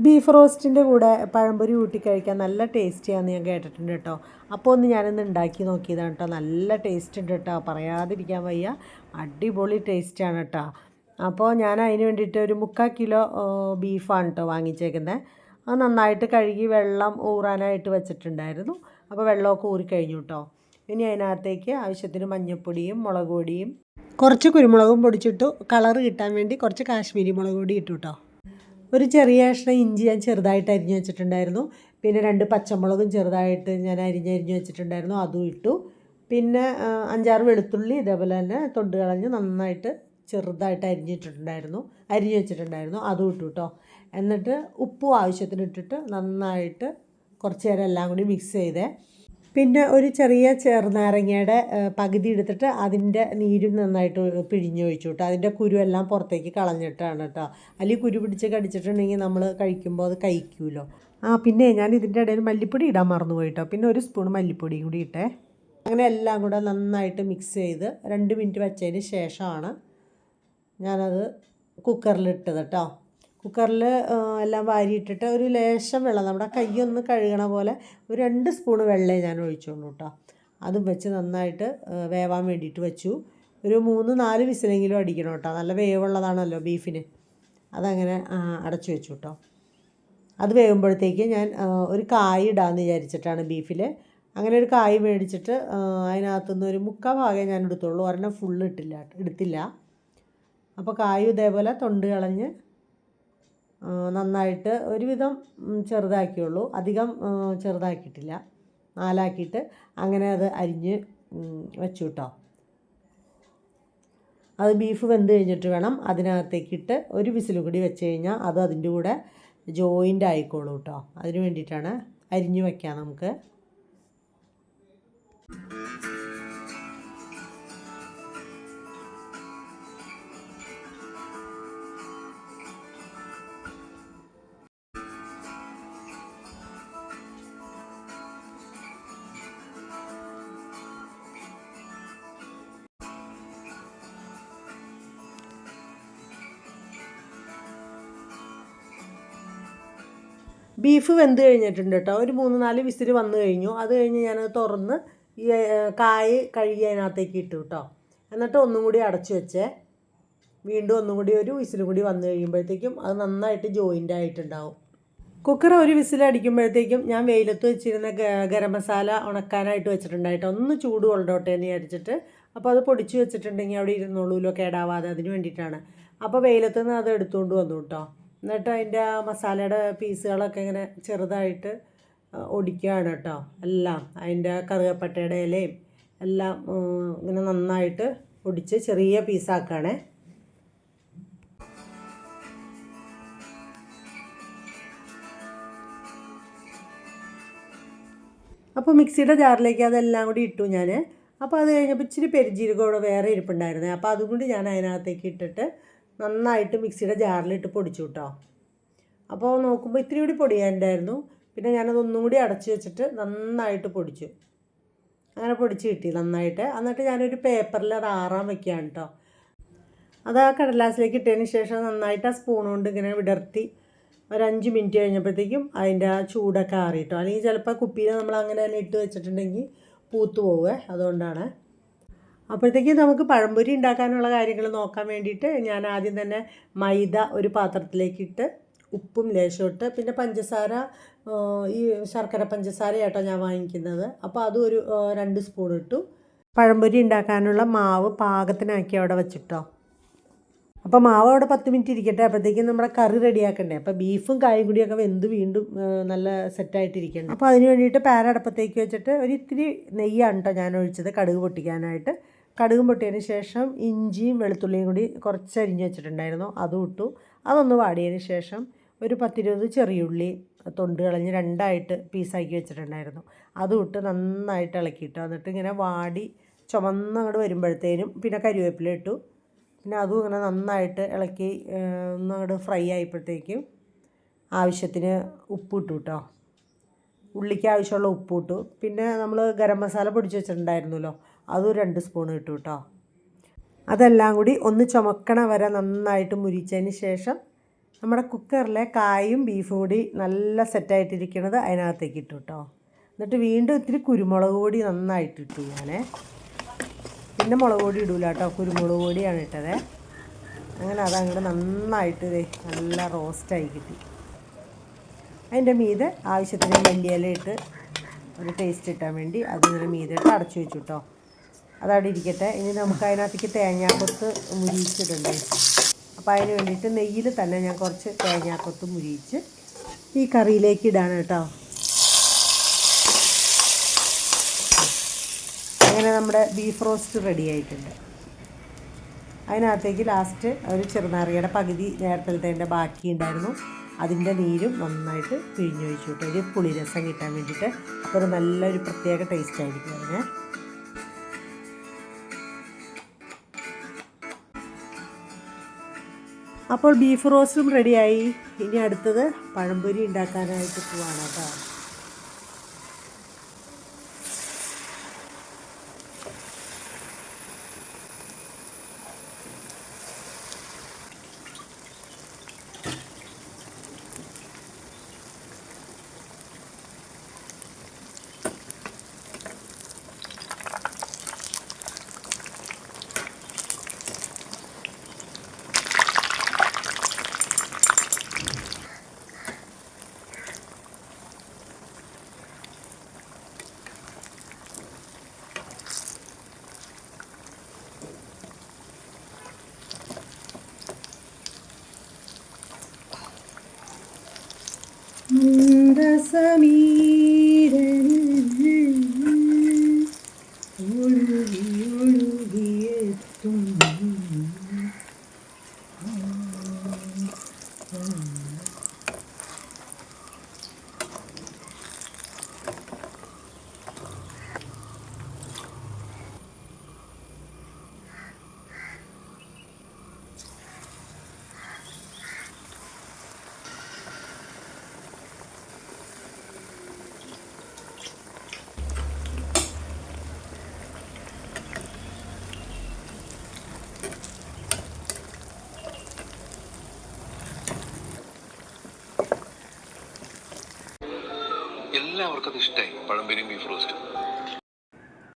Beef റോസ്റ്റിൻ്റെ കൂടെ പഴംപൊരി കൂട്ടി കഴിക്കാൻ നല്ല ടേസ്റ്റിയാണെന്ന് ഞാൻ കേട്ടിട്ടുണ്ട് കേട്ടോ. അപ്പോൾ ഞാനൊന്ന് ഉണ്ടാക്കി നോക്കിയതാണ് കേട്ടോ. നല്ല ടേസ്റ്റ് ഉണ്ട് കേട്ടോ, പറയാതിരിക്കാൻ വയ്യ. അടിപൊളി ടേസ്റ്റാണ് കേട്ടോ. അപ്പോൾ ഞാൻ അതിന് വേണ്ടിയിട്ട് ഒരു 3/4 കിലോ ബീഫാണ് കേട്ടോ വാങ്ങിച്ചേക്കുന്നത്. അത് നന്നായിട്ട് കഴുകി വെള്ളം ഊറാനായിട്ട് വെച്ചിട്ടുണ്ടായിരുന്നു. അപ്പോൾ വെള്ളമൊക്കെ ഊറിക്കഴിഞ്ഞു കേട്ടോ. ഇനി അതിനകത്തേക്ക് ആവശ്യത്തിന് മഞ്ഞൾപ്പൊടിയും മുളക് പൊടിയും കുറച്ച് കുരുമുളകും പൊടിച്ചിട്ടു. കളറ് കിട്ടാൻ വേണ്ടി കുറച്ച് കാശ്മീരി മുളക് പൊടി ഇട്ടു കേട്ടോ. ഒരു ചെറിയ കഷ്ണം ഇഞ്ചി ഞാൻ ചെറുതായിട്ട് അരിഞ്ഞ് വെച്ചിട്ടുണ്ടായിരുന്നു. പിന്നെ 2 പച്ചമുളകും ചെറുതായിട്ട് ഞാൻ അരിഞ്ഞ് വെച്ചിട്ടുണ്ടായിരുന്നു, അതും ഇട്ടു. പിന്നെ 5-6 വെളുത്തുള്ളി ഇതേപോലെ തന്നെ തൊണ്ട് കളഞ്ഞ് നന്നായിട്ട് ചെറുതായിട്ട് അരിഞ്ഞ് വെച്ചിട്ടുണ്ടായിരുന്നു, അതും ഇട്ടു കേട്ടോ. എന്നിട്ട് ഉപ്പും ആവശ്യത്തിന് ഇട്ടിട്ട് നന്നായിട്ട് കുറച്ച് നേരം എല്ലാം കൂടി മിക്സ് ചെയ്തേ. പിന്നെ ഒരു ചെറിയ ചെറുനാരങ്ങയുടെ പകുതി എടുത്തിട്ട് അതിൻ്റെ നീരും നന്നായിട്ട് പിഴിഞ്ഞൊഴിച്ചു കേട്ടോ. അതിൻ്റെ കുരുവെല്ലാം പുറത്തേക്ക് കളഞ്ഞിട്ടാണ് കേട്ടോ. അല്ലെങ്കിൽ കുരു പിടിച്ച് കടിച്ചിട്ടുണ്ടെങ്കിൽ നമ്മൾ കഴിക്കുമ്പോൾ അത് കഴിക്കുമല്ലോ. പിന്നെ ഞാൻ ഇതിൻ്റെ ഇടയിൽ മല്ലിപ്പൊടി ഇടാൻ മറന്നുപോയി കേട്ടോ. പിന്നെ ഒരു സ്പൂൺ മല്ലിപ്പൊടിയും കൂടി ഇട്ടേ. അങ്ങനെ എല്ലാം കൂടെ നന്നായിട്ട് മിക്സ് ചെയ്ത് 2 മിനിറ്റ് വെച്ചതിന് ശേഷമാണ് ഞാനത് കുക്കറിലിട്ടത് കേട്ടോ. കുക്കറിൽ എല്ലാം വാരിയിട്ടിട്ട് ഒരു ലേശം വെള്ളം, നമ്മുടെ കൈയൊന്ന് കഴുകണ പോലെ ഒരു 2 സ്പൂൺ വെള്ളമേ ഞാൻ ഒഴിച്ചുള്ളൂ കേട്ടോ. അതും വെച്ച് നന്നായിട്ട് വേവാൻ വേണ്ടിയിട്ട് വെച്ചു. ഒരു 3-4 വിസിലെങ്കിലും അടിക്കണം കേട്ടോ. നല്ല വേവുള്ളതാണല്ലോ ബീഫിന്. അതങ്ങനെ അടച്ചു വെച്ചു കേട്ടോ. അത് വേവുമ്പോഴത്തേക്ക് ഞാൻ ഒരു കായ് ഇടാമെന്ന് വിചാരിച്ചിട്ടാണ് ബീഫിൽ. അങ്ങനെ ഒരു കായ് മേടിച്ചിട്ട് അതിനകത്തുനിന്ന് ഒരു 3/4 ഭാഗമേ ഞാൻ എടുത്തുള്ളൂ, ഒരെണ്ണം ഫുള്ള് എടുത്തില്ല. അപ്പോൾ കായ് ഇതേപോലെ തൊണ്ട് കളഞ്ഞ് നന്നായിട്ട് ഒരുവിധം ചെറുതാക്കിയുള്ളൂ, അധികം ചെറുതാക്കിയിട്ടില്ല, 4 അങ്ങനെ അത് അരിഞ്ഞ് വെച്ചു കേട്ടോ. അത് ബീഫ് വെന്ത് കഴിഞ്ഞിട്ട് വേണം അതിനകത്തേക്കിട്ട് ഒരു വിസിൽ കൂടി വെച്ച് കഴിഞ്ഞാൽ അത് അതിൻ്റെ കൂടെ ജോയിൻ്റ് ആയിക്കോളൂ കേട്ടോ. അതിന് വേണ്ടിയിട്ടാണ് അരിഞ്ഞ് വയ്ക്കാം നമുക്ക്. ബീഫ് വെന്ത് കഴിഞ്ഞിട്ടുണ്ട് കേട്ടോ. ഒരു 3-4 വിസിൽ വന്നു കഴിഞ്ഞു. അത് കഴിഞ്ഞ് ഞാനത് തുറന്ന് ഈ കായ് കഴുകി അതിനകത്തേക്ക് ഇട്ടു കേട്ടോ. എന്നിട്ട് ഒന്നും കൂടി അടച്ചു വെച്ചേ. വീണ്ടും ഒന്നും കൂടി ഒരു വിസിൽ കൂടി വന്നു കഴിയുമ്പോഴത്തേക്കും അത് നന്നായിട്ട് ജോയിൻ്റ് ആയിട്ടുണ്ടാവും. കുക്കർ ഒരു വിസിൽ അടിക്കുമ്പോഴത്തേക്കും ഞാൻ വെയിലത്ത് വെച്ചിരുന്ന ഗരം മസാല ഉണക്കാനായിട്ട് വെച്ചിട്ടുണ്ടായിട്ട് ഒന്ന് ചൂട് കൊണ്ടോട്ടെ എന്ന് വിചാരിച്ചിട്ട്. അപ്പോൾ അത് പൊടിച്ച് വെച്ചിട്ടുണ്ടെങ്കിൽ അവിടെ ഇരുന്നോളൂല്ലോ കേടാവാതെ, അതിന് വേണ്ടിയിട്ടാണ്. അപ്പോൾ വെയിലത്ത് നിന്ന് അത് എടുത്തുകൊണ്ട് വന്നു കേട്ടോ. എന്നിട്ട് അതിൻ്റെ മസാലയുടെ പീസുകളൊക്കെ ഇങ്ങനെ ചെറുതായിട്ട് ഒടിക്കുകയാണ് കേട്ടോ. എല്ലാം അതിൻ്റെ കറുകപ്പട്ടയുടെ ഇലയും എല്ലാം ഇങ്ങനെ നന്നായിട്ട് ഒടിച്ച് ചെറിയ പീസാക്കുകയാണേ. അപ്പോൾ മിക്സിയുടെ ജാറിലേക്ക് അതെല്ലാം കൂടി ഇട്ടു ഞാൻ. അപ്പോൾ അത് കഴിഞ്ഞപ്പോൾ ഇച്ചിരി പെരുംജീരകം വേറെ ഇരിപ്പുണ്ടായിരുന്നേ. അപ്പോൾ അതും കൂടി ഞാൻ അതിനകത്തേക്ക് ഇട്ടിട്ട് നന്നായിട്ട് മിക്സിയുടെ ജാറിലിട്ട് പൊടിച്ചു കേട്ടോ. അപ്പോൾ നോക്കുമ്പോൾ ഇത്തിരി കൂടി പൊടിയാനുണ്ടായിരുന്നു. പിന്നെ ഞാനതൊന്നും കൂടി അടച്ചു വെച്ചിട്ട് നന്നായിട്ട് പൊടിച്ചു. അങ്ങനെ പൊടിച്ച് കിട്ടി നന്നായിട്ട്. എന്നിട്ട് ഞാനൊരു പേപ്പറിൽ അത് ആറാൻ വയ്ക്കുകയാണ് കേട്ടോ. അത് ആ കടലാസിലേക്ക് ഇട്ടതിന് ശേഷം നന്നായിട്ട് ആ സ്പൂൺ കൊണ്ട് ഇങ്ങനെ വിടർത്തി ഒരു 5 മിനിറ്റ് കഴിഞ്ഞപ്പോഴത്തേക്കും അതിൻ്റെ ആ ചൂടൊക്കെ ആറിയിട്ടോ. അല്ലെങ്കിൽ ചിലപ്പോൾ കുപ്പിയിൽ നമ്മൾ അങ്ങനെ തന്നെ ഇട്ട് വെച്ചിട്ടുണ്ടെങ്കിൽ പൂത്ത് പോവേ, അതുകൊണ്ടാണ്. അപ്പോഴത്തേക്കും നമുക്ക് പഴംപൊരി ഉണ്ടാക്കാനുള്ള കാര്യങ്ങൾ നോക്കാൻ വേണ്ടിയിട്ട് ഞാൻ ആദ്യം തന്നെ മൈദ ഒരു പാത്രത്തിലേക്കിട്ട് ഉപ്പും ലേശം ഇട്ട്, പിന്നെ പഞ്ചസാര, ഈ ശർക്കര പഞ്ചസാര കേട്ടോ ഞാൻ വാങ്ങിക്കുന്നത്. അപ്പോൾ അതും ഒരു 2 സ്പൂൺ ഇട്ടു. പഴംപൊരി ഉണ്ടാക്കാനുള്ള മാവ് പാകത്തിനാക്കി അവിടെ വെച്ചിട്ടോ. അപ്പോൾ മാവ് അവിടെ 10 മിനിറ്റ് ഇരിക്കട്ടെ. അപ്പോഴത്തേക്കും നമ്മുടെ കറി റെഡിയാക്കണ്ടേ. അപ്പോൾ ബീഫും കായും കൂടിയൊക്കെ വെന്ത് വീണ്ടും നല്ല സെറ്റായിട്ടിരിക്കണം. അപ്പോൾ അതിന് വേണ്ടിയിട്ട് പാൻ അടുപ്പത്തേക്ക് വെച്ചിട്ട് ഒരു ഇത്തിരി നെയ്യാണ് കേട്ടോ ഞാൻ ഒഴിച്ചത് കടുക് പൊട്ടിക്കാനായിട്ട്. കടുകും പൊട്ടിയതിന് ശേഷം ഇഞ്ചിയും വെളുത്തുള്ളിയും കൂടി കുറച്ച് അരിഞ്ഞ് വെച്ചിട്ടുണ്ടായിരുന്നു, അതും ഇട്ടു. അതൊന്ന് വാടിയതിന് ശേഷം ഒരു 10-20 ചെറിയുള്ളി തൊണ്ട് കളഞ്ഞ് 2 പീസാക്കി വെച്ചിട്ടുണ്ടായിരുന്നു, അതും ഇട്ട് നന്നായിട്ട് ഇളക്കിയിട്ടു. എന്നിട്ട് ഇങ്ങനെ വാടി ചുമന്നങ്ങോട്ട് വരുമ്പോഴത്തേനും പിന്നെ കരിവേപ്പില ഇട്ടു. പിന്നെ അതും ഇങ്ങനെ നന്നായിട്ട് ഇളക്കി ഒന്നങ്ങോട്ട് ഫ്രൈ ആയപ്പോഴത്തേക്കും ആവശ്യത്തിന് ഉപ്പ് ഇട്ടു കേട്ടോ. ഉള്ളിക്ക് ആവശ്യമുള്ള ഉപ്പ് ഇട്ടു. പിന്നെ നമ്മൾ ഗരം മസാല പൊടിച്ച് വെച്ചിട്ടുണ്ടായിരുന്നല്ലോ, അതും 2 സ്പൂൺ ഇട്ടു കേട്ടോ. അതെല്ലാം കൂടി ഒന്ന് ചുമക്കണ വരെ നന്നായിട്ട് മുരിച്ചതിന് ശേഷം നമ്മുടെ കുക്കറിലെ കായും ബീഫും കൂടി നല്ല സെറ്റായിട്ടിരിക്കുന്നത് അതിനകത്തേക്ക് ഇട്ടു കേട്ടോ. എന്നിട്ട് വീണ്ടും ഇത്തിരി കുരുമുളക് പൊടി നന്നായിട്ടിട്ടു ഞാൻ. പിന്നെ മുളക് പൊടി ഇടൂല കേട്ടോ, കുരുമുളക് പൊടിയാണ് ഇട്ടത്. അങ്ങനെ അതങ്ങോട്ട് നന്നായിട്ട് നല്ല റോസ്റ്റായി കിട്ടി. അതിൻ്റെ മീതെ ആവശ്യത്തിന് മല്ലിയില ഇട്ട് ഒരു ടേസ്റ്റ് കിട്ടാൻ വേണ്ടി അതിങ്ങനെ മീതെ ഇട്ട് അടച്ചു വെച്ചു കേട്ടോ. അതവിടെ ഇരിക്കട്ടെ. ഇനി നമുക്ക് അതിനകത്തേക്ക് തേങ്ങാക്കൊത്ത് മുരിയിച്ചിടണ്ടേ. അപ്പോൾ അതിന് വേണ്ടിയിട്ട് നെയ്യിൽ തന്നെ ഞാൻ കുറച്ച് തേങ്ങാക്കൊത്ത് മുരിയിച്ച് ഈ കറിയിലേക്ക് ഇടാണ് കേട്ടോ. അങ്ങനെ നമ്മുടെ ബീഫ് റോസ്റ്റ് റെഡി ആയിട്ടുണ്ട്. അതിനകത്തേക്ക് ലാസ്റ്റ് ഒരു ചെറുനാരങ്ങയുടെ പകുതി നേരത്തെ ബാക്കി ഉണ്ടായിരുന്നു, അതിൻ്റെ നീരും നന്നായിട്ട് പിഴിഞ്ഞ് ഒഴിച്ചു കേട്ടോ. ഒരു പുളിരസം കിട്ടാൻ വേണ്ടിയിട്ട്. അപ്പോൾ ഒരു നല്ലൊരു പ്രത്യേക ടേസ്റ്റ് ആയിരിക്കും അതിന്. അപ്പോൾ ബീഫ് റോസ്റ്റും റെഡിയായി. ഇനി അടുത്തത് പഴംപൊരി ഉണ്ടാക്കാനായിട്ട് പോവാണ് കേട്ടോ. ഒഴുകിയെത്തും എല്ലാവർക്കും അത് ഇഷ്ടമായി പഴംപൊരിയും ബീഫ് റോസ്റ്റും.